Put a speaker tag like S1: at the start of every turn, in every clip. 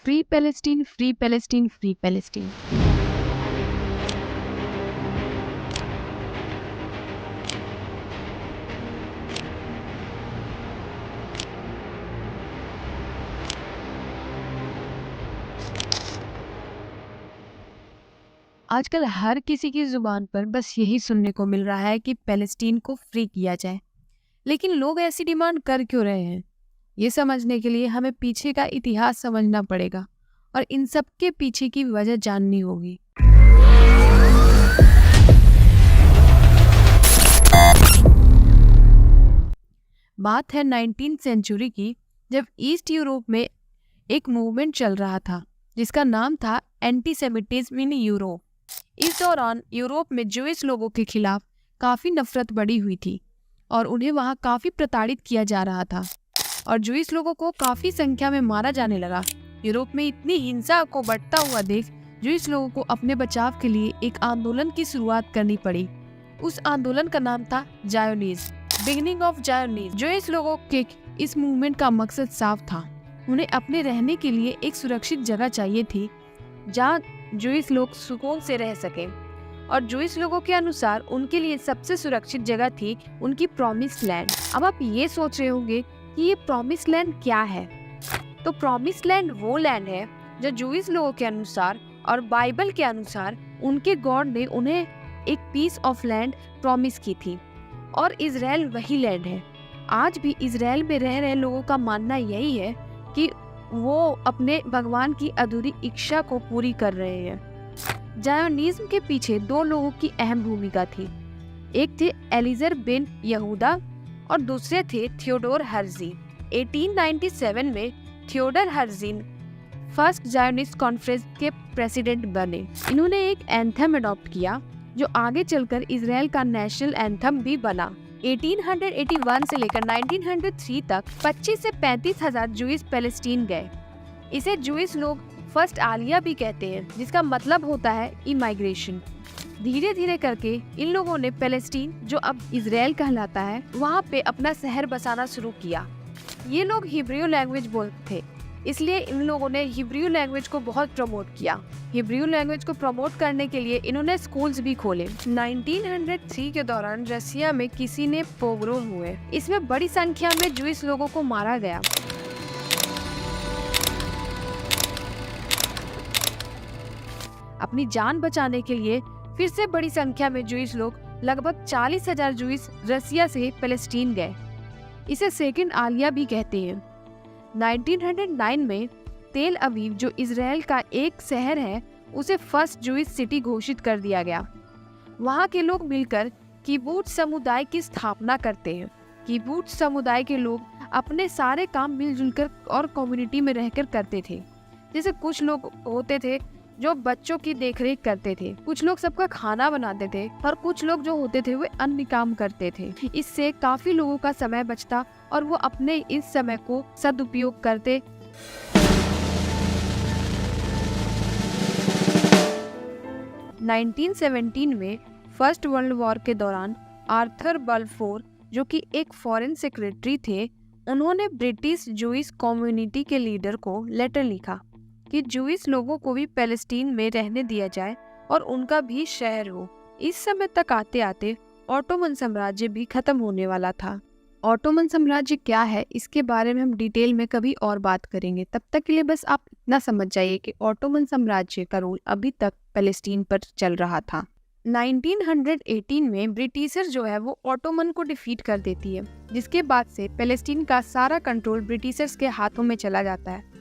S1: Free Palestine, free Palestine, free Palestine. आजकल हर किसी की जुबान पर बस यही सुनने को मिल रहा है कि पैलेस्टीन को फ्री किया जाए। लेकिन लोग ऐसी डिमांड कर क्यों रहे हैं? ये समझने के लिए हमें पीछे का इतिहास समझना पड़ेगा और इन सब के पीछे की वजह जाननी होगी। बात है 19th सेंचुरी की, जब ईस्ट यूरोप में एक मूवमेंट चल रहा था जिसका नाम था एंटीसेमिटिज्म इन यूरोप। इस दौरान यूरोप में ज्यूइश लोगों के खिलाफ काफ़ी नफरत बढ़ी हुई थी और उन्हें वहाँ काफ़ी प्रताड़ित किया जा रहा था और ज्यूइश लोगों को काफ़ी संख्या में मारा जाने लगा। यूरोप में इतनी हिंसा को बढ़ता हुआ देख ज्यूइश लोगों को अपने बचाव के लिए एक आंदोलन की शुरुआत करनी पड़ी। उस आंदोलन का नाम था जायोनिज्म, बिगिनिंग ऑफ जायोनिज्म। ज्यूइश लोगों के इस मूवमेंट का मकसद साफ था। उन्हें अपने रहने के लिए एक सुरक्षित जगह चाहिए थी जहाँ ज्यूइश लोग सुकून से रह सकें और ज्यूइश लोगों के अनुसार उनके लिए सबसे सुरक्षित जगह थी उनकी प्रॉमिस्ड लैंड। अब आप ये सोच रहे होंगे कि ये प्रॉमिस्ड लैंड क्या है? तो प्रॉमिस्ड लैंड वो लैंड है जो ज्यूइश लोगों के अनुसार और बाइबल के अनुसार उनके गॉड ने उन्हें एक पीस ऑफ लैंड प्रॉमिस की थी और इजराइल वही लैंड है। आज भी इजराइल में रह रहे लोगों का मानना यही है कि वो अपने भगवान की अधूरी इच्छा को पूरी कर रहे हैं। जायोनिज्म के पीछे दो लोगों की अहम भूमिका थी। एक थे एलिजर बिन यहूदा और दूसरे थे थियोडोर हर्जी। 1897 में Theodore Herzi first Zionist conference के प्रेसिडेंट बने। इन्होंने एक एंथम अडॉप्ट किया जो आगे चलकर इजराइल का नेशनल एंथम भी बना। 1881 से लेकर 1903 तक 25 से 35 हजार ज्यूइश पैलेस्टीन गए। इसे ज्यूइश लोग फर्स्ट आलिया भी कहते हैं, जिसका मतलब होता है इमाइग्रेशन। धीरे धीरे करके इन लोगों ने पैलेस्टीन, जो अब इजराइल कहलाता है, वहाँ पे अपना शहर बसाना शुरू किया। ये लोग हिब्रू लैंग्वेज बोलते थे, इसलिए इन लोगों ने हिब्रू लैंग्वेज को बहुत प्रमोट किया। हिब्रू लैंग्वेज को प्रमोट करने के लिए इन्होंने स्कूल्स भी खोले। 1903 के दौरान रसिया में किसी ने पोग्रोम हुए। इसमें बड़ी संख्या में ज्यूइश लोगों को मारा गया। अपनी जान बचाने के लिए फिर से बड़ी संख्या में ज्यूइश लोग, लगभग 40,000 ज्यूइश रसिया से पैलेस्टीन गए। इसे सेकंड आलिया भी कहते हैं। 1909 में तेल अवीव, जो इजराइल का एक शहर है, उसे फर्स्ट ज्यूइश सिटी घोषित कर दिया गया। वहाँ के लोग मिलकर किबुट्ज समुदाय की स्थापना करते हैं। किबुट्ज समुदाय के लोग अपने सारे काम मिलजुल कर और कम्युनिटी में रहकर करते थे। जैसे कुछ लोग होते थे जो बच्चों की देखरेख करते थे, कुछ लोग सबका खाना बनाते थे और कुछ लोग जो होते थे वे अन्य काम करते थे। इससे काफी लोगों का समय बचता और वो अपने इस समय को सदुपयोग करते। नाइनटीन 1917 में फर्स्ट वर्ल्ड वॉर के दौरान आर्थर बल्फोर, जो कि एक फॉरेन सेक्रेटरी थे, उन्होंने ब्रिटिश ज्यूइश कम्युनिटी के लीडर को लेटर लिखा कि ज्यूइश लोगों को भी पैलेस्टीन में रहने दिया जाए और उनका भी शहर हो। इस समय तक आते आते ऑटोमन साम्राज्य भी खत्म होने वाला था। ऑटोमन साम्राज्य क्या है, इसके बारे में हम डिटेल में कभी और बात करेंगे। तब तक के लिए बस आप इतना समझ जाइए कि ऑटोमन साम्राज्य का रूल अभी तक पैलेस्टीन पर चल रहा था। 1918 में ब्रिटिशर जो है वो ऑटोमन को डिफीट कर देती है, जिसके बाद से पैलेस्टीन का सारा कंट्रोल ब्रिटिशर्स के हाथों में चला जाता है।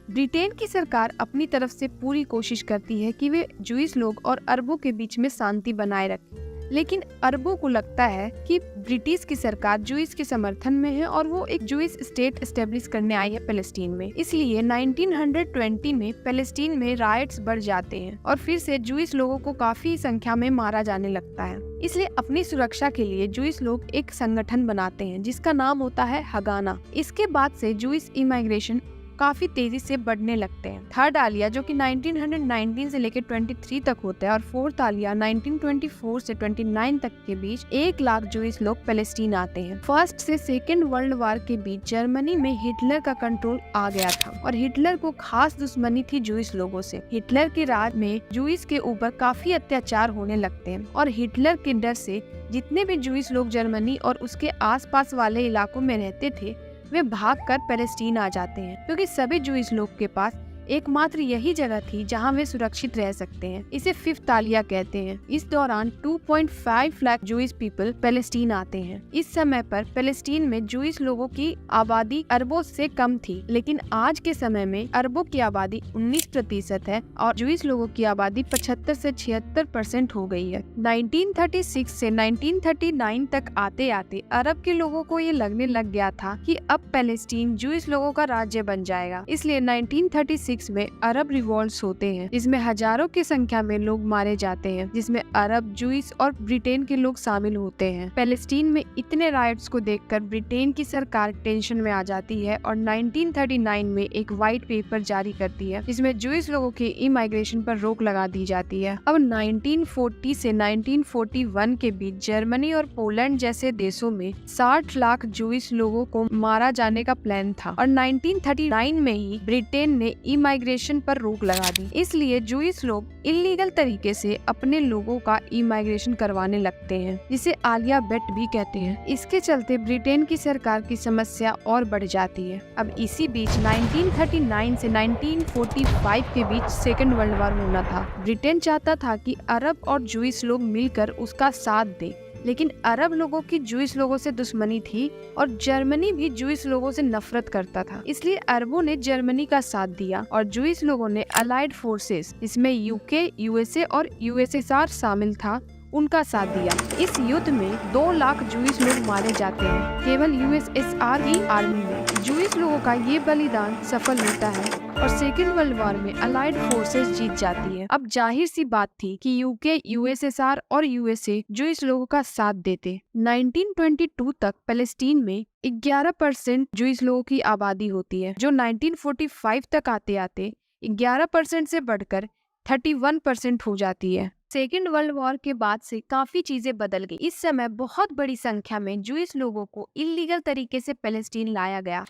S1: ब्रिटेन की सरकार अपनी तरफ से पूरी कोशिश करती है कि वे ज्यूइश लोग और अरबों के बीच में शांति बनाए रखें, लेकिन अरबों को लगता है कि ब्रिटिश की सरकार ज्यूइश के समर्थन में है और वो एक ज्यूइश स्टेट एस्टेब्लिश करने आई है पैलेस्टीन में। इसलिए 1920 में पैलेस्टीन में राइट्स बढ़ जाते हैं और फिर से ज्यूइश लोगों को काफी संख्या में मारा जाने लगता है। इसलिए अपनी सुरक्षा के लिए ज्यूइश लोग एक संगठन बनाते हैं जिसका नाम होता है हगाना। इसके बाद से ज्यूइश इमाइग्रेशन काफी तेजी से बढ़ने लगते हैं। थर्ड आलिया जो कि 1919 से लेकर 23 तक होता है और फोर्थ आलिया 1924 से 29 तक के बीच 1 लाख जूइश लोग पैलेस्टीन आते हैं। फर्स्ट से सेकेंड वर्ल्ड वार के बीच जर्मनी में हिटलर का कंट्रोल आ गया था और हिटलर को खास दुश्मनी थी जूइश लोगों से। हिटलर के राज में जूइश के ऊपर काफी अत्याचार होने लगते हैं और हिटलर के डर से जितने भी जूइश लोग जर्मनी और उसके आसपास वाले इलाकों में रहते थे वे भागकर पैलेस्टीन आ जाते हैं, क्योंकि सभी जूइश लोग के पास एकमात्र यही जगह थी जहां वे सुरक्षित रह सकते हैं। इसे फिफ्थ आलिया कहते हैं। इस दौरान 2.5 लाख जूइश पीपल पैलेस्टीन आते हैं। इस समय पर पैलेस्टीन में जूइश लोगों की आबादी अरबों से कम थी, लेकिन आज के समय में अरबों की आबादी 19% है और जूइश लोगों की आबादी 75 से 76% हो गई है। 1936 से 1939 तक आते आते अरब के लोगों को ये लगने लग गया था कि अब पैलेस्टीन जूइश लोगों का राज्य बन जाएगा। इसलिए 1936 में अरब रिवॉल्ट्स होते हैं, जिसमें हजारों की संख्या में लोग मारे जाते हैं, जिसमें अरब, जूइश और ब्रिटेन के लोग शामिल होते हैं। पैलेस्टीन में इतने राइट्स को देखकर ब्रिटेन की सरकार टेंशन में आ जाती है और 1939 में एक व्हाइट पेपर जारी करती है, जिसमें जूइश लोगों के इमाइग्रेशन पर रोक लगा दी जाती है। अब 1940 से 1941 के बीच जर्मनी और पोलैंड जैसे देशों में 60 लाख जूइश लोगों को मारा जाने का प्लान था और 1939 में ही ब्रिटेन ने इमाइग्रेशन पर रोक लगा दी। इसलिए जूइश लोग इलीगल तरीके से अपने लोगों का इमाइग्रेशन करवाने लगते हैं, जिसे आलिया बेट भी कहते हैं। इसके चलते ब्रिटेन की सरकार की समस्या और बढ़ जाती है। अब इसी बीच 1939 से 1945 के बीच सेकेंड वर्ल्ड वार होना था। ब्रिटेन चाहता था कि अरब और जूइश लोग मिलकर उसका साथ दे, लेकिन अरब लोगों की जूइश लोगों से दुश्मनी थी और जर्मनी भी जूइश लोगों से नफरत करता था। इसलिए अरबों ने जर्मनी का साथ दिया और जूइश लोगों ने अलाइड फोर्सेस, इसमें यूके, यूएसए और यूएसएसआर शामिल था, उनका साथ दिया। इस युद्ध में 2 लाख जूइश लोग मारे जाते हैं केवल यूएसएसआर की आर्मी में। जूइश लोगों का ये बलिदान सफल होता है और सेकेंड वर्ल्ड वॉर में अलाइड फोर्सेस जीत जाती है। अब जाहिर सी बात थी कि यूके, यूएसएसआर और यूएसए जूइश लोगों का साथ देते। 1922 तक पैलेस्टीन में 11% जूइश लोगों की आबादी होती है, जो 1945 तक आते आते 11% से बढ़कर 31% हो जाती है। सेकेंड वर्ल्ड वॉर के बाद से काफी चीजें बदल गई। इस समय बहुत बड़ी संख्या में जूइश लोगों को इलीगल तरीके से पैलेस्टीन लाया गया।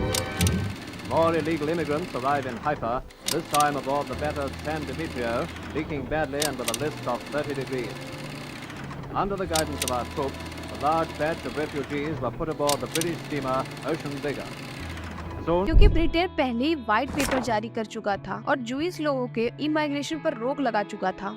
S2: More illegal immigrants arrive in Haifa, this time aboard the better San Dimitrio, leaking badly and with a list of 30 degrees. Under the guidance of our troops, a large batch of refugees were put aboard the British steamer Ocean Digger.
S1: क्योंकि Britain पहले ही white paper जारी कर चुका था और Jewish लोगों के immigration पर रोक लगा चुका था,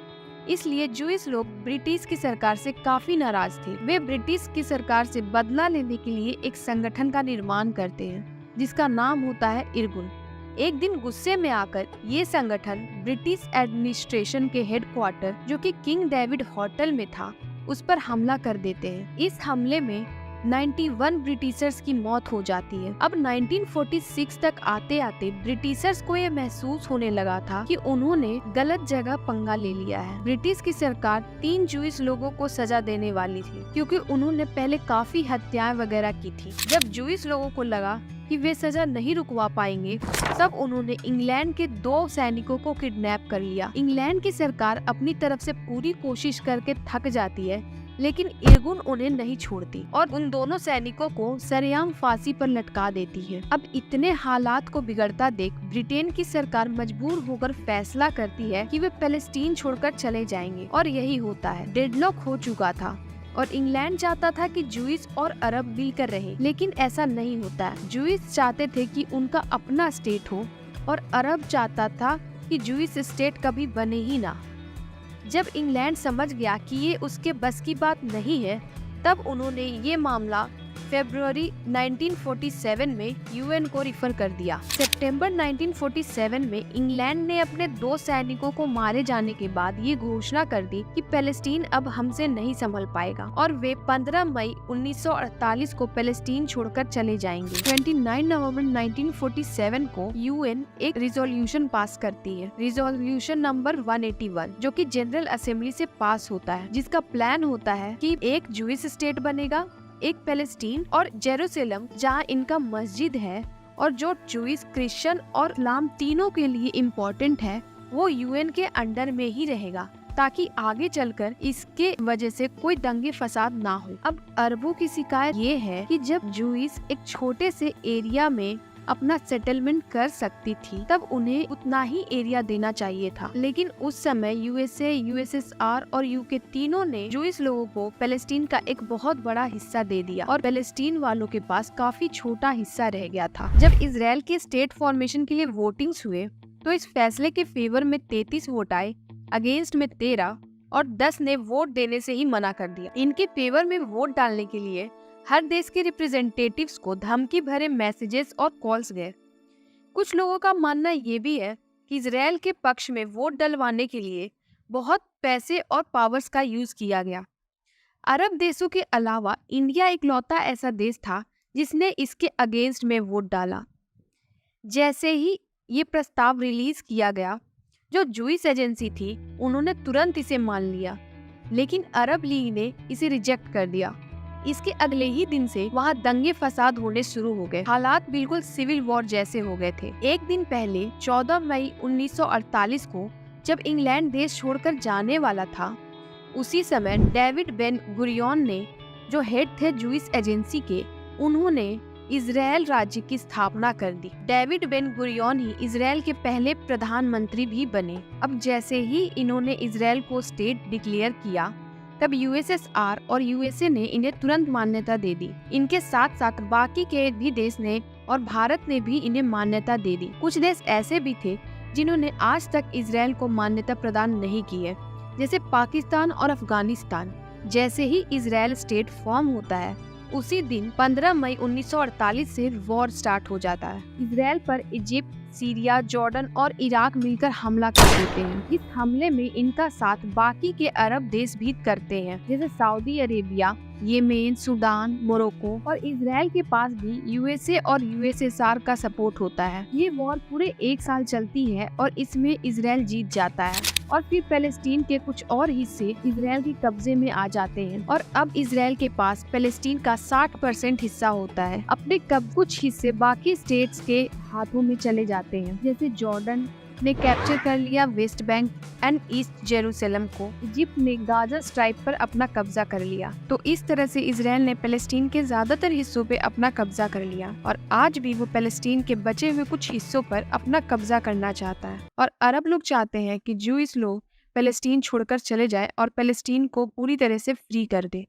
S1: इसलिए जूइश लोग ब्रिटिश की सरकार से काफी नाराज थे। वे ब्रिटिश की सरकार से बदला लेने के लिए एक संगठन का निर्माण करते हैं, जिसका नाम होता है इरगुन। एक दिन गुस्से में आकर ये संगठन ब्रिटिश एडमिनिस्ट्रेशन के हेडक्वार्टर, जो कि किंग डेविड होटल में था, उस पर हमला कर देते हैं। इस हमले में 91 ब्रिटिशर्स की मौत हो जाती है। अब 1946 तक आते आते ब्रिटिशर्स को ये महसूस होने लगा था कि उन्होंने गलत जगह पंगा ले लिया है। ब्रिटिश की सरकार 3 जूइश लोगों को सजा देने वाली थी, क्योंकि उन्होंने पहले काफी हत्याएं वगैरह की थी। जब जूइश लोगों को लगा कि वे सजा नहीं रुकवा पाएंगे, तब उन्होंने इंग्लैंड के 2 सैनिकों को किडनैप कर लिया। इंग्लैंड की सरकार अपनी तरफ से पूरी कोशिश करके थक जाती है, लेकिन इरगुन उन्हें नहीं छोड़ती और उन दोनों सैनिकों को सरेआम फांसी पर लटका देती है। अब इतने हालात को बिगड़ता देख ब्रिटेन की सरकार मजबूर होकर फैसला करती है कि वे पैलेस्टीन छोड़कर चले जाएंगे और यही होता है। डेडलॉक हो चुका था और इंग्लैंड चाहता था कि जूइश और अरब मिलकर रहे, लेकिन ऐसा नहीं होता है। जूइश चाहते थे कि उनका अपना स्टेट हो और अरब चाहता था कि जूइश स्टेट कभी बने ही ना। जब इंग्लैंड समझ गया कि ये उसके बस की बात नहीं है, तब उन्होंने ये मामला फरवरी 1947 में यूएन को रिफर कर दिया। सितंबर 1947 में इंग्लैंड ने अपने 2 सैनिकों को मारे जाने के बाद ये घोषणा कर दी कि पैलेस्टीन अब हमसे नहीं संभल पाएगा और वे 15 मई 1948 को पैलेस्टीन छोड़कर चले जाएंगे। 29 नवंबर 1947 को यूएन एक रिजोल्यूशन पास करती है, रिजोल्यूशन नंबर 181, जो कि जनरल असेंबली से पास होता है, जिसका प्लान होता है कि एक जूइश स्टेट बनेगा, एक पैलेस्टीन और जेरूसलम जहाँ इनका मस्जिद है और जो जूइश, क्रिश्चियन और इस्लाम तीनों के लिए इम्पोर्टेंट है वो यूएन के अंडर में ही रहेगा, ताकि आगे चलकर इसके वजह से कोई दंगे फसाद ना हो। अब अरबों की शिकायत ये है कि जब जूइश एक छोटे से एरिया में अपना सेटलमेंट कर सकती थी तब उन्हें उतना ही एरिया देना चाहिए था, लेकिन उस समय यूएसए, यूएसएसआर और यूके तीनों ने जूइश लोगों को पैलेस्टीन का एक बहुत बड़ा हिस्सा दे दिया और पैलेस्टीन वालों के पास काफी छोटा हिस्सा रह गया था। जब इजराइल के स्टेट फॉर्मेशन के लिए वोटिंग्स हुए तो इस फैसले के फेवर में 33 वोट आए, अगेंस्ट में 13 और 10 ने वोट देने से ही मना कर दिया। इनके फेवर में वोट डालने के लिए हर देश के रिप्रेजेंटेटिव्स को धमकी भरे मैसेजेस और कॉल्स गए। कुछ लोगों का मानना ये भी है कि इजराइल के पक्ष में वोट डलवाने के लिए बहुत पैसे और पावर्स का यूज किया गया। अरब देशों के अलावा इंडिया इकलौता ऐसा देश था जिसने इसके अगेंस्ट में वोट डाला। जैसे ही ये प्रस्ताव रिलीज किया गया, जो जूइश एजेंसी थी उन्होंने तुरंत इसे मान लिया, लेकिन अरब लीग ने इसे रिजेक्ट कर दिया। इसके अगले ही दिन से वहाँ दंगे फसाद होने शुरू हो गए। हालात बिल्कुल सिविल वॉर जैसे हो गए थे। एक दिन पहले 14 मई 1948 को जब इंग्लैंड देश छोड़कर जाने वाला था, उसी समय डेविड बेन गुरियन ने, जो हेड थे जूइश एजेंसी के, उन्होंने इजराइल राज्य की स्थापना कर दी। डेविड बेन गुरियन ही इजराइल के पहले प्रधानमंत्री भी बने। अब जैसे ही इन्होंने इजराइल को स्टेट डिक्लेयर किया तब यूएसएसआर और यूएसए ने इन्हें तुरंत मान्यता दे दी। इनके साथ साथ बाकी के भी देश ने और भारत ने भी इन्हें मान्यता दे दी। कुछ देश ऐसे भी थे जिन्होंने आज तक इजराइल को मान्यता प्रदान नहीं की है, जैसे पाकिस्तान और अफगानिस्तान। जैसे ही इजराइल स्टेट फॉर्म होता है उसी दिन 15 मई 1948 से वॉर स्टार्ट हो जाता है। इजराइल पर इजिप्ट, सीरिया, जॉर्डन और इराक मिलकर हमला कर देते हैं। इस हमले में इनका साथ बाकी के अरब देश भी करते हैं, जैसे Saudi Arabia, Yemen, Sudan, Morocco, और इजराइल के पास भी यूएसए और यूएसएसआर का सपोर्ट होता है। ये वॉर पूरे 1 साल चलती है और इसमें इजराइल जीत जाता है और फिर पैलेस्टीन के कुछ और हिस्से इजराइल के कब्जे में आ जाते हैं और अब इजराइल के पास पैलेस्टीन का 60% हिस्सा होता है। अपने कुछ हिस्से बाकी स्टेट्स के हाथों में चले जाते हैं, जैसे जॉर्डन ने कैप्चर कर लिया West Bank and east Jerusalem को। इजिप्ट ने गाजा स्ट्राइप पर अपना कब्जा कर लिया। तो इस तरह से इजराइल ने पैलेस्टीन के ज्यादातर हिस्सों पे अपना कब्जा कर लिया और आज भी वो पैलेस्टीन के बचे हुए कुछ हिस्सों पर अपना कब्जा करना चाहता है। और अरब लोग चाहते हैं कि जूइश लोग पैलेस्टीन छोड़कर चले जाए और पैलेस्टीन को पूरी तरह से फ्री कर दे।